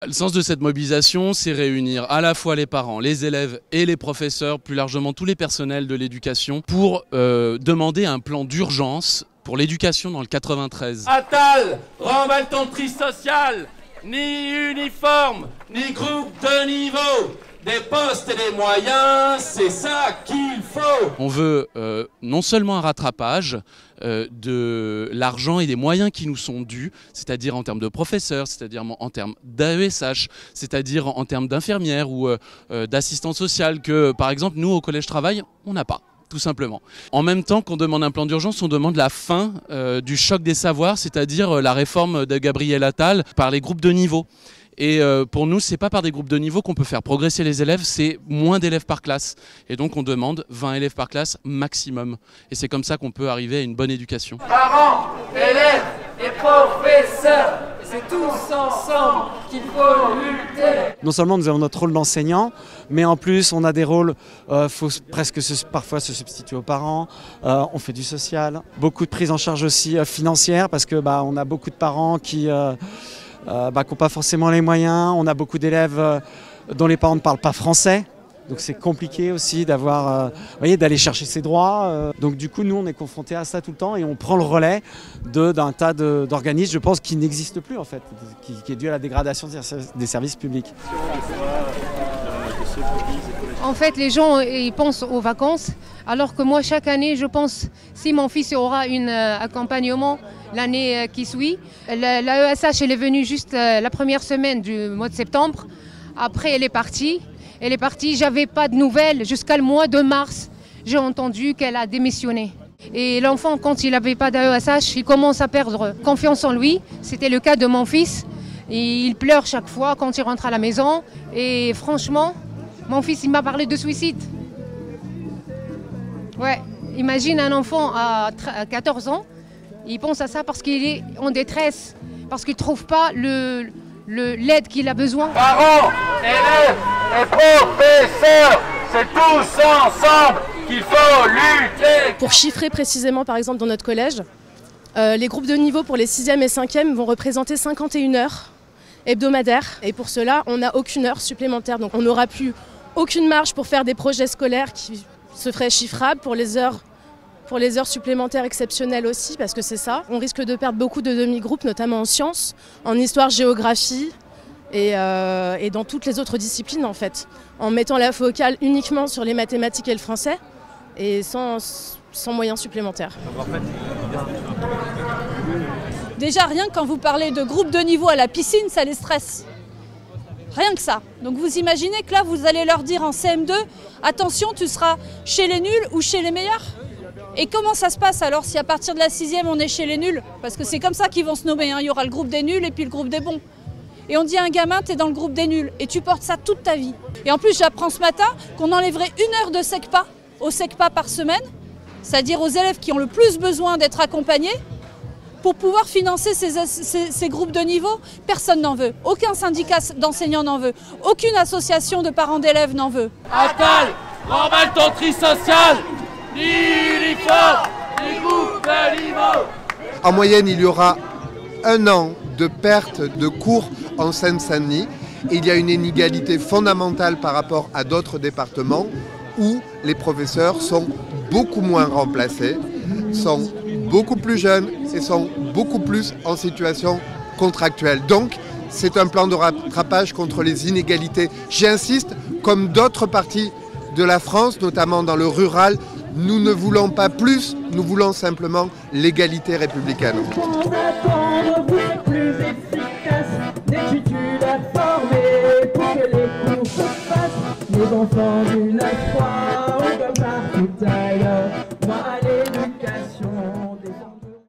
Le sens de cette mobilisation, c'est réunir à la fois les parents, les élèves et les professeurs, plus largement tous les personnels de l'éducation, pour demander un plan d'urgence pour l'éducation dans le 93. Attal, remballe ton tri social, ni uniforme, ni groupe de niveau. Des postes et des moyens, c'est ça qu'il faut. On veut non seulement un rattrapage de l'argent et des moyens qui nous sont dus, c'est-à-dire en termes de professeurs, c'est-à-dire en termes d'AESH, c'est-à-dire en termes d'infirmières ou d'assistants sociaux que, par exemple, nous, au Collège Travail, on n'a pas. Tout simplement. En même temps qu'on demande un plan d'urgence, on demande la fin du choc des savoirs, c'est-à-dire la réforme de Gabriel Attal par les groupes de niveau. Et pour nous, c'est pas par des groupes de niveau qu'on peut faire progresser les élèves, c'est moins d'élèves par classe. Et donc on demande 20 élèves par classe maximum. Et c'est comme ça qu'on peut arriver à une bonne éducation. Parents, élèves et professeurs, c'est tous ensemble qu'il faut lutter. Non seulement nous avons notre rôle d'enseignant, mais en plus on a des rôles, faut presque parfois se substituer aux parents, on fait du social, beaucoup de prise en charge aussi financière parce que on a beaucoup de parents qui n'ont pas forcément les moyens, on a beaucoup d'élèves dont les parents ne parlent pas français. Donc c'est compliqué aussi d'aller chercher ses droits. Donc du coup, nous, on est confrontés à ça tout le temps et on prend le relais d'un tas d'organismes, je pense, qui n'existent plus en fait, qui est dû à la dégradation des services publics. En fait, les gens ils pensent aux vacances, alors que moi, chaque année, je pense, si mon fils aura un accompagnement l'année qui suit, l'AESH, elle est venue juste la première semaine du mois de septembre. Après, elle est partie. J'avais pas de nouvelles jusqu'à le mois de mars. J'ai entendu qu'elle a démissionné. Et l'enfant, quand il n'avait pas d'AESH, il commence à perdre confiance en lui. C'était le cas de mon fils. Et il pleure chaque fois quand il rentre à la maison. Et franchement, mon fils, il m'a parlé de suicide. Ouais, imagine un enfant à 14 ans, il pense à ça parce qu'il est en détresse, parce qu'il ne trouve pas l'aide qu'il a besoin. Parents, élèves et professeurs, c'est tous ensemble qu'il faut lutter. Pour chiffrer précisément, par exemple, dans notre collège, les groupes de niveau pour les 6e et 5e vont représenter 51 heures hebdomadaires. Et pour cela, on n'a aucune heure supplémentaire. Donc on n'aura plus aucune marge pour faire des projets scolaires qui se feraient chiffrables pour les heures supplémentaires exceptionnelles aussi, parce que c'est ça. On risque de perdre beaucoup de demi-groupes, notamment en sciences, en histoire, géographie et dans toutes les autres disciplines en fait, en mettant la focale uniquement sur les mathématiques et le français et sans moyens supplémentaires. Déjà, rien que quand vous parlez de groupe de niveau à la piscine, ça les stresse. Rien que ça. Donc vous imaginez que là, vous allez leur dire en CM2, attention, tu seras chez les nuls ou chez les meilleurs ? Et comment ça se passe alors si à partir de la 6e, on est chez les nuls ? Parce que c'est comme ça qu'ils vont se nommer, hein. Il y aura le groupe des nuls et puis le groupe des bons. Et on dit à un gamin, t'es dans le groupe des nuls. Et tu portes ça toute ta vie. Et en plus, j'apprends ce matin qu'on enlèverait 1 heure de SECPA au SECPA par semaine, c'est-à-dire aux élèves qui ont le plus besoin d'être accompagnés, pour pouvoir financer ces groupes de niveau. Personne n'en veut. Aucun syndicat d'enseignants n'en veut. Aucune association de parents d'élèves n'en veut. Attal, remballe ton tri social, ni uniforme, ni groupe de niveau. En moyenne, il y aura 1 an de perte de cours en Seine-Saint-Denis. Il y a une inégalité fondamentale par rapport à d'autres départements où les professeurs sont beaucoup moins remplacés, sont beaucoup plus jeunes et sont beaucoup plus en situation contractuelle. Donc, c'est un plan de rattrapage contre les inégalités. J'insiste, comme d'autres parties de la France, notamment dans le rural, nous ne voulons pas plus, nous voulons simplement l'égalité républicaine. Plus efficace, des tutules à former pour que les cours se fassent. Les enfants du 9-3 ou comme partout ailleurs.